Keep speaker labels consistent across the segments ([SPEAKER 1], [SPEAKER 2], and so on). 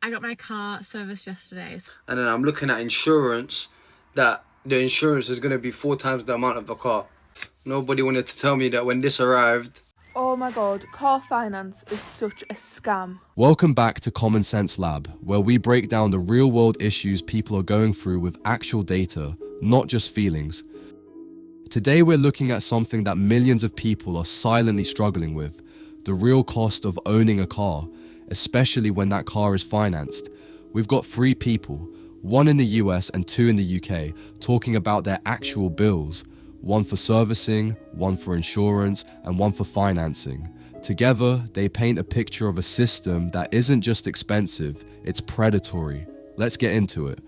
[SPEAKER 1] I got my car serviced yesterday.
[SPEAKER 2] And then I'm looking at insurance, that the insurance is going to be 4 times the amount of the car. Nobody wanted to tell me that when this arrived.
[SPEAKER 3] Oh my god, car finance is such a scam.
[SPEAKER 4] Welcome back to Common Sense Lab, where we break down the real-world issues people are going through with actual data, not just feelings. Today we're looking at something that millions of people are silently struggling with, the real cost of owning a car, especially when that car is financed. We've got 3 people, 1 in the US and 2 in the UK, talking about their actual bills, 1 for servicing, 1 for insurance, and 1 for financing. Together, they paint a picture of a system that isn't just expensive, it's predatory. Let's get into it.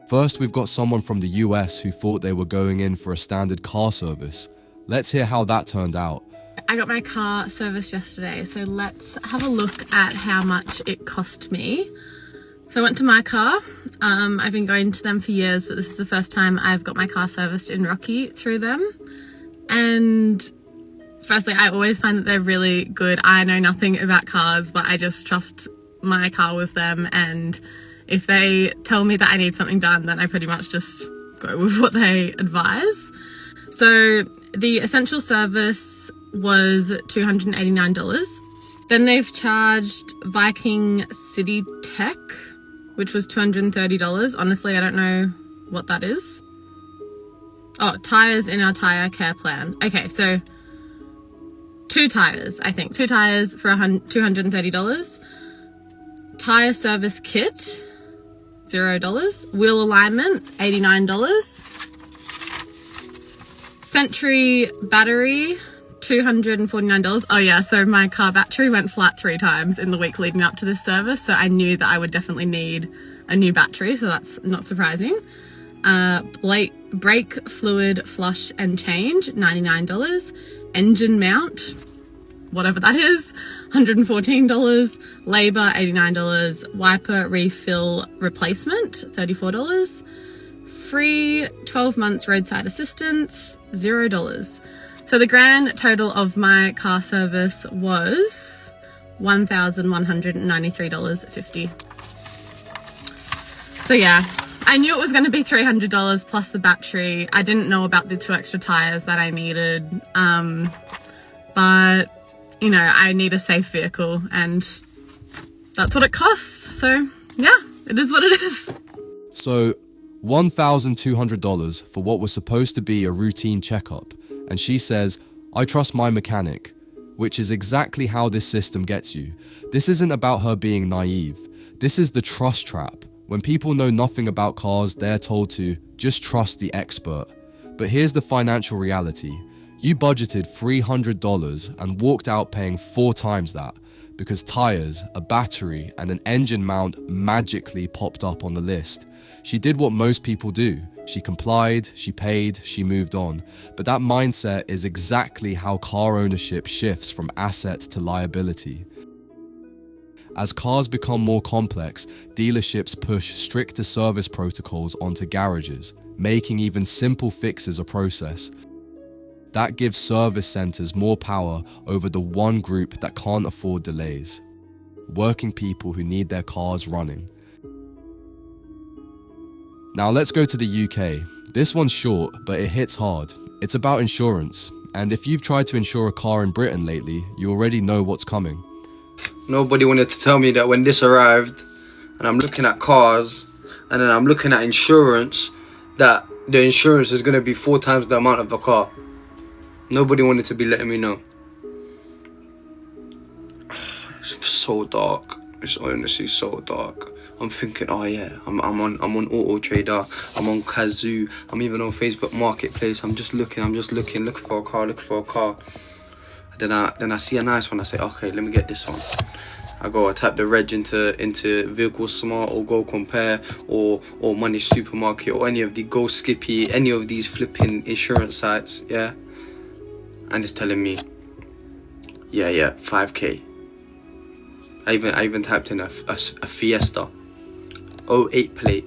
[SPEAKER 4] First, we've got someone from the US who thought they were going in for a standard car service. Let's hear how that turned out.
[SPEAKER 1] I got my car serviced yesterday, so let's have a look at how much it cost me. So I went to my car. I've been going to them for years, but this is the first time I've got my car serviced in Rocky through them. And firstly, I always find that they're really good. I know nothing about cars, but I just trust my car with them. And if they tell me that I need something done, then I pretty much just go with what they advise. So the essential service was $289. Then they've charged Viking City Tech, which was $230. Honestly, I don't know what that is. Oh, tires in our tire care plan. Okay, so 2 tires, I think. 2 tires for $230. Tire service kit, $0. Wheel alignment, $89. Sentry battery, $249. Oh yeah, so my car battery went flat 3 times in the week leading up to this service, so I knew that I would definitely need a new battery, so that's not surprising. Brake fluid flush and change, $99. Engine mount, whatever that is, $114. Labor, $89. Wiper refill replacement, $34. Free 12 months roadside assistance, $0. So the grand total of my car service was $1,193.50. So yeah, I knew it was going to be $300 plus the battery. I didn't know about the 2 extra tires that I needed. But, you know, I need a safe vehicle and that's what it costs. So yeah, it is what it is.
[SPEAKER 4] So, $1,200 for what was supposed to be a routine checkup. And she says, I trust my mechanic, which is exactly how this system gets you. This isn't about her being naive. This is the trust trap. When people know nothing about cars, they're told to just trust the expert. But here's the financial reality. You budgeted $300 and walked out paying 4 times that because tires, a battery, and an engine mount magically popped up on the list. She did what most people do. She complied, she paid, she moved on. But that mindset is exactly how car ownership shifts from asset to liability. As cars become more complex, dealerships push stricter service protocols onto garages, making even simple fixes a process. That gives service centers more power over the one group that can't afford delays: working people who need their cars running. Now let's go to the UK. This one's short, but it hits hard. It's about insurance, and if you've tried to insure a car in Britain lately, you already know what's coming.
[SPEAKER 2] Nobody wanted to tell me that when this arrived, and I'm looking at cars, and then I'm looking at insurance, that the insurance is going to be 4 times the amount of the car. Nobody wanted to be letting me know. It's so dark. It's honestly so dark. I'm thinking, oh yeah, I'm on Auto Trader, I'm on Kazoo, I'm even on Facebook Marketplace. I'm just looking for a car. Then I see a nice one. I say, okay, let me get this one. I type the reg into Vehicle Smart or Go Compare or Money Supermarket or any of the Go Skippy, any of these flipping insurance sites, yeah. And it's telling me, yeah, 5k. I even typed in a Fiesta, 08 plate,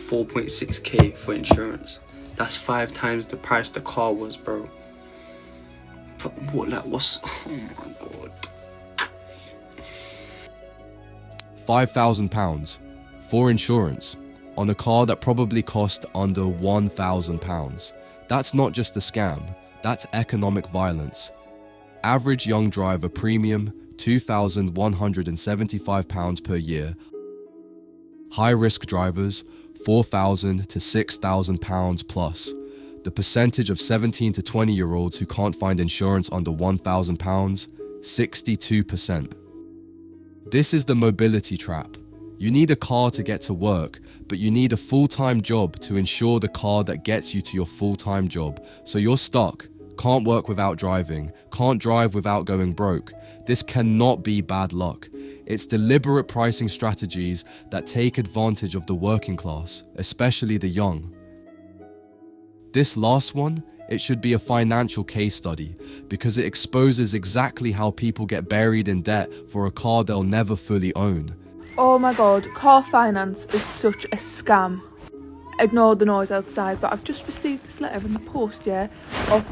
[SPEAKER 2] 4.6k for insurance. That's 5 times the price the car was, bro. But what's? Oh my god.
[SPEAKER 4] £5,000 for insurance on a car that probably cost under £1,000. That's not just a scam, that's economic violence. Average young driver premium, £2,175 per year. High-risk drivers, £4,000 to £6,000 plus. The percentage of 17 to 20-year-olds who can't find insurance under £1,000, 62%. This is the mobility trap. You need a car to get to work, but you need a full-time job to ensure the car that gets you to your full-time job. So you're stuck, can't work without driving, can't drive without going broke. This cannot be bad luck. It's deliberate pricing strategies that take advantage of the working class, especially the young. This last one, it should be a financial case study because it exposes exactly how people get buried in debt for a car they'll never fully own.
[SPEAKER 3] Oh my god, car finance is such a scam. Ignore the noise outside, but I've just received this letter in the post, yeah, of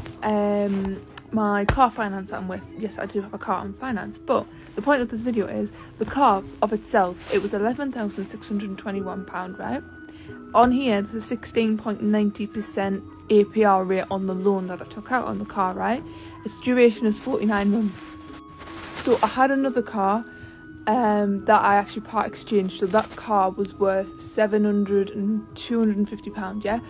[SPEAKER 3] my car finance that I'm with. Yes, I do have a car on finance, but the point of this video is the car of itself, it was £11,621, right? On here, there's a 16.90% APR rate on the loan that I took out on the car, right? Its duration is 49 months. So I had another car that I actually part exchanged, so that car was worth £250, yeah,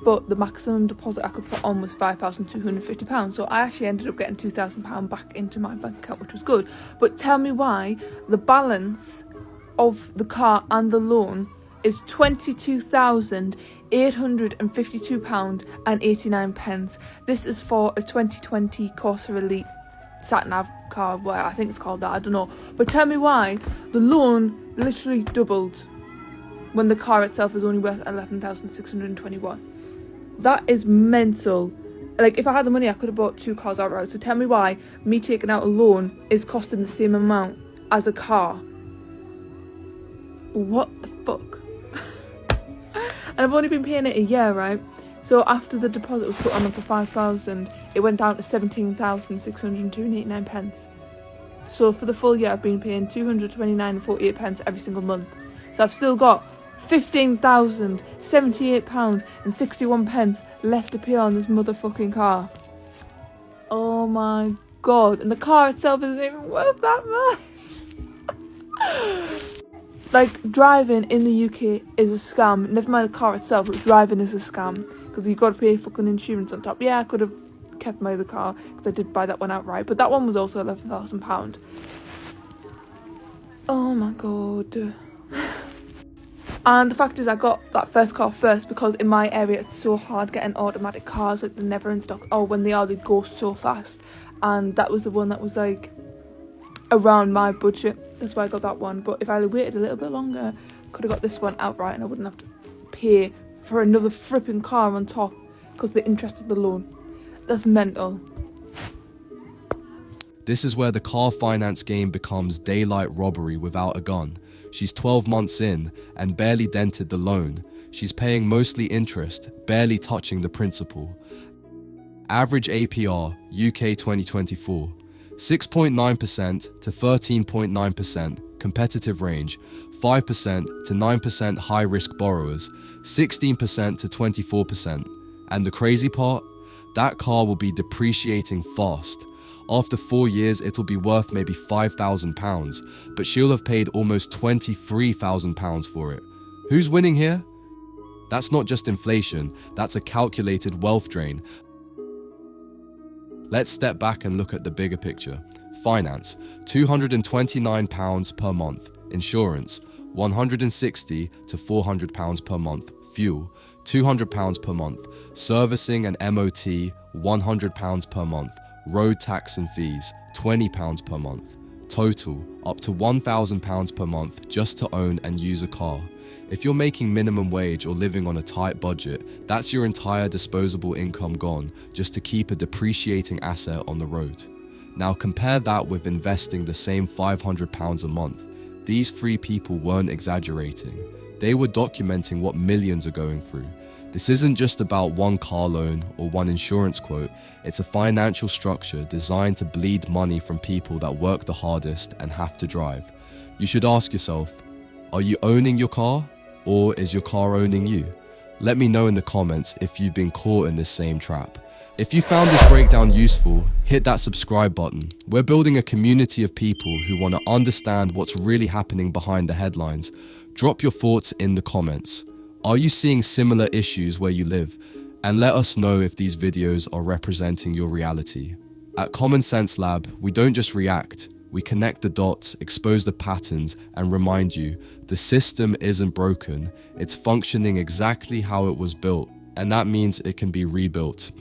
[SPEAKER 3] but the maximum deposit I could put on was £5,250, so I actually ended up getting £2,000 back into my bank account, which was good. But tell me why the balance of the car and the loan is £22,852.89. This is for a 2020 Corsa Elite sat-nav car, well, I think it's called that, I don't know. But tell me why the loan literally doubled when the car itself is only worth £11,621. That is mental. Like, if I had the money, I could have bought two cars outright. So tell me why me taking out a loan is costing the same amount as a car. What the fuck? And I've only been paying it a year, right? So after the deposit was put on for 5,000, it went down to 17,602.89. So for the full year, I've been paying 229.48 every single month. So I've still got £15,078.61 left to pay on this motherfucking car. Oh my god! And the car itself isn't even worth that much. Like, driving in the UK is a scam. Never mind the car itself, but driving is a scam. Because you've got to pay fucking insurance on top. Yeah, I could have kept my other car because I did buy that one outright, but that one was also £11,000. Oh my god. And the fact is, I got that first car first because in my area it's so hard getting automatic cars. Like, they're never in stock. Oh, when they are, they go so fast. And that was the one that was like around my budget. That's why I got that one. But if I had waited a little bit longer, I could have got this one outright and I wouldn't have to pay for another fripping car on top because the interest of the loan. That's mental.
[SPEAKER 4] This is where the car finance game becomes daylight robbery without a gun. She's 12 months in and barely dented the loan. She's paying mostly interest, barely touching the principal. Average APR, UK 2024, 6.9% to 13.9%, competitive range, 5% to 9% high-risk borrowers, 16% to 24%. And the crazy part? That car will be depreciating fast. After 4 years, it'll be worth maybe £5,000, but she'll have paid almost £23,000 for it. Who's winning here? That's not just inflation, that's a calculated wealth drain. Let's step back and look at the bigger picture. Finance, £229 per month. Insurance, £160 to £400 per month. Fuel, £200 per month. Servicing and MOT, £100 per month. Road tax and fees, £20 per month. Total, up to £1,000 per month just to own and use a car. If you're making minimum wage or living on a tight budget, that's your entire disposable income gone just to keep a depreciating asset on the road. Now compare that with investing the same £500 a month. These three people weren't exaggerating. They were documenting what millions are going through. This isn't just about one car loan or one insurance quote, it's a financial structure designed to bleed money from people that work the hardest and have to drive. You should ask yourself, are you owning your car, or is your car owning you? Let me know in the comments if you've been caught in this same trap. If you found this breakdown useful, hit that subscribe button. We're building a community of people who want to understand what's really happening behind the headlines. Drop your thoughts in the comments. Are you seeing similar issues where you live? And let us know if these videos are representing your reality. At Common Sense Lab, we don't just react, we connect the dots, expose the patterns, and remind you, the system isn't broken, it's functioning exactly how it was built, and that means it can be rebuilt.